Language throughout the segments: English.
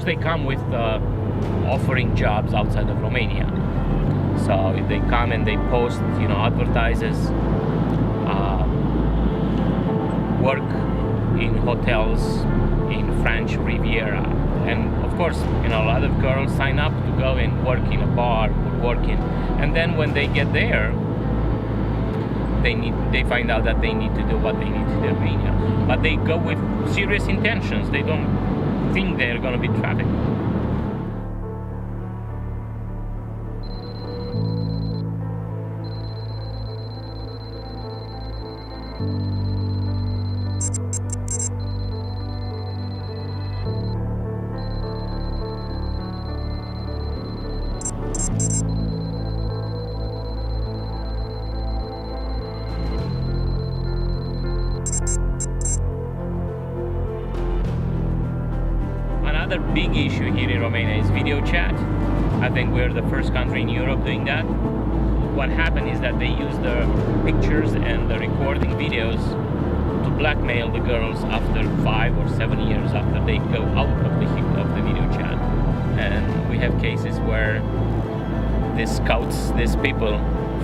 course, they come with offering jobs outside of Romania. So they come and they post, advertises, work in hotels in French Riviera. And of course, a lot of girls sign up to go and work in a bar or and then when they get there, they find out that they need to do what they need to do in Romania. But they go with serious intentions. They don't think they're going to be trafficked. Another big issue here in Romania is video chat. I think we're the first country in Europe doing that. What happened is that they use the pictures and the recording videos to blackmail the girls after 5 or 7 years after they go out of the video chat. And we have cases where these scouts, these people,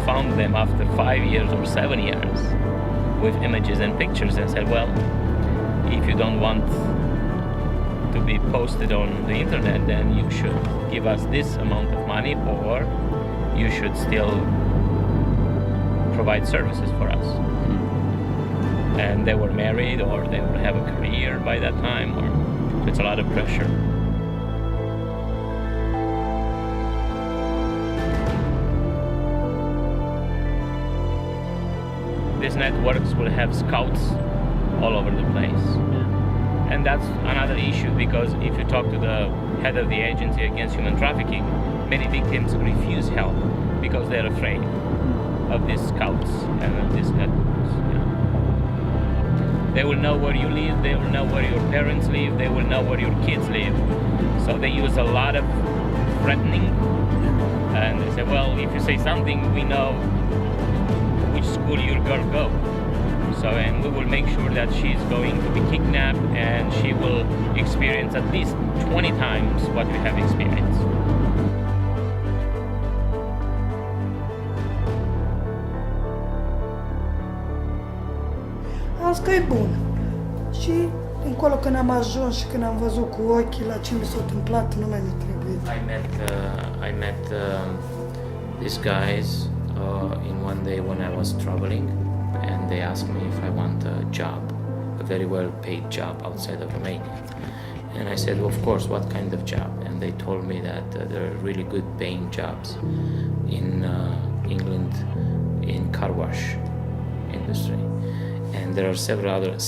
found them after 5 years or 7 years with images and pictures and said, well, if you don't want to be posted on the internet, then you should give us this amount of money, or you should still provide services for us. And they were married, or they would have a career by that time, or it's a lot of pressure. These networks will have scouts all over the place. And that's another issue, because if you talk to the head of the agency against human trafficking, many victims refuse help because they're afraid of these scouts and of these networks. They will know where you live, they will know where your parents live, they will know where your kids live. So they use a lot of threatening, and they say, well, if you say something, we know which school your girl goes. So, and we will make sure that she's going to be kidnapped and she will experience at least 20 times what we have experienced. Azi că e bun. Și încolo când am ajuns și când am văzut cu ochii la ce mi s-a întâmplat, nu mai mi-a trebuit. I met these guys in one day when I was traveling. And they asked me if I want a job, a very well-paid job outside of Romania. And I said, well, of course, what kind of job? And they told me that there are really good paying jobs in England in car wash industry. And there are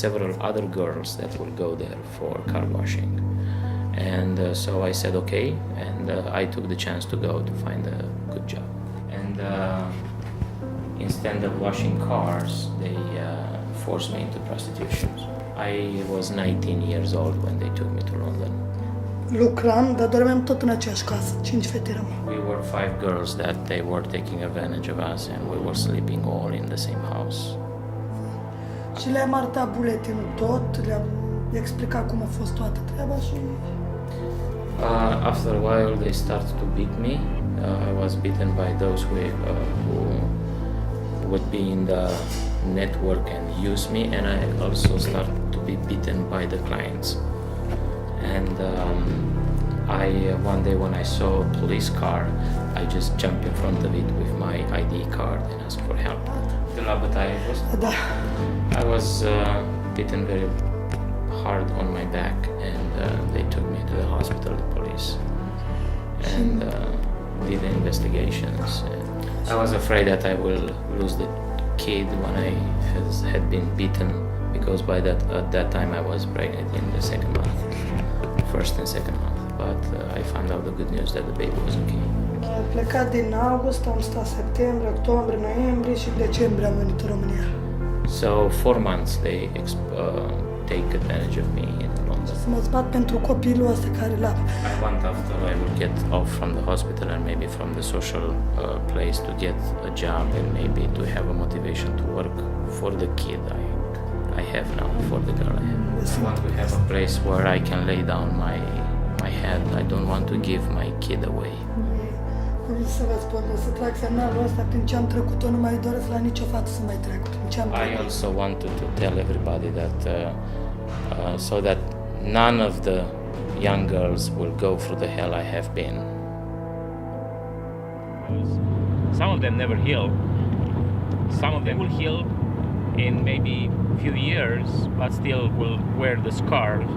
several other girls that will go there for car washing. And so I said, okay, and I took the chance to go to find a good job. And instead of washing cars, they forced me into prostitution. I was 19 years old when they took me to London. Lucram, dar dormeam tot în aceeași casă, 5 fete eram. We were 5 girls that they were taking advantage of us, and we were sleeping all in the same house. Și le-am arătat buletinul tot, le-am explicat cum a fost toată treaba și... After a while they started to beat me. I was beaten by those who would be in the network and use me, and I also started to be beaten by the clients. And one day when I saw a police car, I just jumped in front of it with my ID card and asked for help. I was beaten very hard on my back, and they took me to the hospital, the police, and did investigations. I was afraid that I will lose the kid when I had been beaten, because at that time I was pregnant in the second month, first and second month. But I found out the good news that the baby was okay. Am plecat din august, am stat septembrie, octombrie, noiembrie și decembrie am venit în România. So 4 months they take advantage of me in London. Să mă zbat pentru copilul ăsta care l-am. I want after I will get off from the hospital and maybe from the social place to get a job and maybe to have a motivation to work for the kid I have now, for the girl I have. I want to have a place where I can lay down my I had. I don't want to give my kid away. Vreau să vă spun, o să trag semnalul ăsta prin ce am trecut, nu mai doresc la nicio fată să mai trec prin ce am trecut. I also wanted to tell everybody that so that none of the young girls will go through the hell I have been. Some of them never heal. Some of them will heal in maybe few years, but still will wear the scars